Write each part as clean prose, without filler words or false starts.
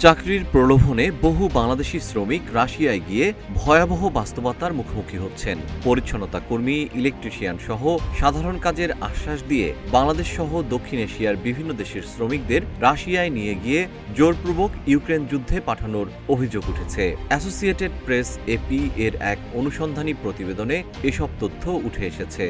চাকরির প্রলোভনে বহু বাংলাদেশি শ্রমিক রাশিয়ায় গিয়ে ভয়াবহ বাস্তবতার মুখোমুখি হচ্ছেন। পরিচ্ছন্নতা কর্মী, ইলেকট্রিশিয়ান সহ সাধারণ কাজের আশ্বাস দিয়ে বাংলাদেশ সহ দক্ষিণ এশিয়ার বিভিন্ন দেশের শ্রমিকদের রাশিয়ায় নিয়ে গিয়ে জোরপূর্বক ইউক্রেন যুদ্ধে পাঠানোর অভিযোগ উঠেছে। অ্যাসোসিয়েটেড প্রেস এপি এর এক অনুসন্ধানী প্রতিবেদনে এসব তথ্য উঠে এসেছে।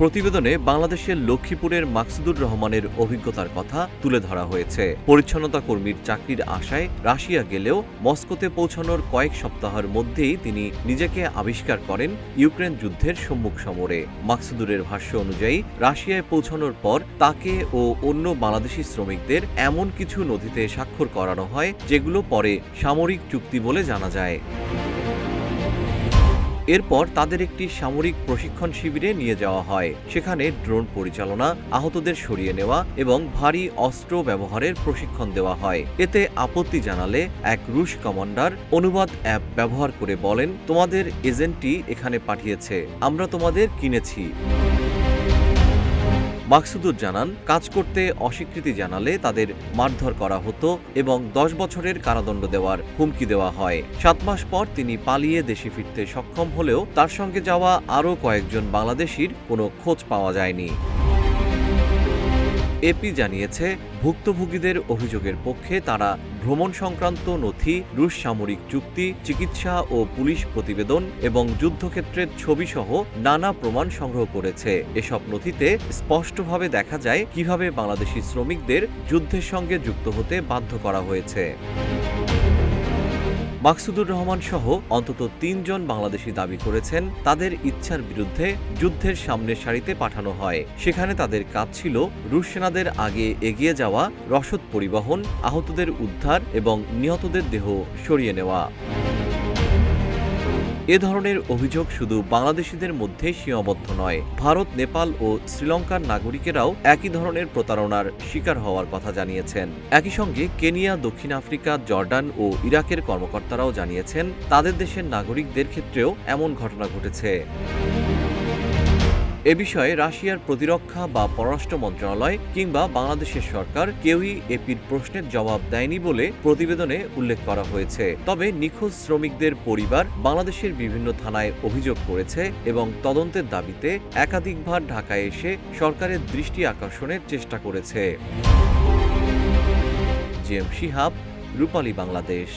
প্রতিবেদনে বাংলাদেশের লক্ষ্মীপুরের মাকসুদুর রহমানের অভিজ্ঞতার কথা তুলে ধরা হয়েছে। পরিচ্ছন্নতা কর্মীর চাকরির আশায় রাশিয়া গেলেও মস্কোতে পৌঁছানোর কয়েক সপ্তাহের মধ্যেই তিনি নিজেকে আবিষ্কার করেন ইউক্রেন যুদ্ধের সম্মুখ সমরে। মাকসুদুরের ভাষ্য অনুযায়ী রাশিয়ায় পৌঁছানোর পর তাকে ও অন্য বাংলাদেশি শ্রমিকদের এমন কিছু নথিতে স্বাক্ষর করানো হয় যেগুলো পরে সামরিক চুক্তি বলে জানা যায়। এরপর তাদের একটি সামরিক প্রশিক্ষণ শিবিরে নিয়ে যাওয়া হয়। সেখানে ড্রোন পরিচালনা, আহতদের সরিয়ে নেওয়া এবং ভারী অস্ত্র ব্যবহারের প্রশিক্ষণ দেওয়া হয়। এতে আপত্তি জানালে এক রুশ কমান্ডার অনুবাদ অ্যাপ ব্যবহার করে বলেন, তোমাদের এজেন্টই এখানে পাঠিয়েছে, আমরা তোমাদের কিনেছি। মাকসুদুর জানান, কাজ করতে অস্বীকৃতি জানালে তাদের মারধর করা হতো এবং 10 বছরের কারাদণ্ড দেওয়ার হুমকি দেওয়া হয়। 7 মাস পর তিনি পালিয়ে দেশে ফিরতে সক্ষম হলেও তার সঙ্গে যাওয়া আরও কয়েকজন বাংলাদেশির কোনো খোঁজ পাওয়া যায়নি। এপি জানিয়েছে, ভুক্তভোগীদের অভিযোগের পক্ষে তারা ভ্রমণ সংক্রান্ত নথি, রুশ সামরিক চুক্তি, চিকিৎসা ও পুলিশ প্রতিবেদন এবং যুদ্ধক্ষেত্রের ছবিসহ নানা প্রমাণ সংগ্রহ করেছে। এসব নথিতে স্পষ্টভাবে দেখা যায় কিভাবে বাংলাদেশি শ্রমিকদের যুদ্ধের সঙ্গে যুক্ত হতে বাধ্য করা হয়েছে। মাকসুদুর রহমান সহ অন্তত 3 জন বাংলাদেশি দাবি করেছেন তাদের ইচ্ছার বিরুদ্ধে যুদ্ধের সামনের সারিতে পাঠানো হয়। সেখানে তাদের কাজ ছিল রুশ সেনাদের আগে এগিয়ে যাওয়া, রসদ পরিবহন, আহতদের উদ্ধার এবং নিহতদের দেহ সরিয়ে নেওয়া। এ ধরনের অভিযোগ শুধু বাংলাদেশিদের মধ্যে সীমাবদ্ধ নয়। ভারত, নেপাল ও শ্রীলঙ্কার নাগরিকেরাও একই ধরনের প্রতারণার শিকার হওয়ার কথা জানিয়েছেন। একই সঙ্গে কেনিয়া, দক্ষিণ আফ্রিকা, জর্ডান ও ইরাকের কর্মকর্তারাও জানিয়েছেন তাদের দেশের নাগরিকদের ক্ষেত্রেও এমন ঘটনা ঘটেছে। এ বিষয়ে রাশিয়ার প্রতিরক্ষা বা পররাষ্ট্র মন্ত্রণালয় কিংবা বাংলাদেশের সরকার কেউই এপির প্রশ্নের জবাব দেয়নি বলে প্রতিবেদনে উল্লেখ করা হয়েছে। তবে নিখোঁজ শ্রমিকদের পরিবার বাংলাদেশের বিভিন্ন থানায় অভিযোগ করেছে এবং তদন্তের দাবিতে একাধিকবার ঢাকায় এসে সরকারের দৃষ্টি আকর্ষণের চেষ্টা করেছে। জিএম শিহাব, রূপালী বাংলাদেশ।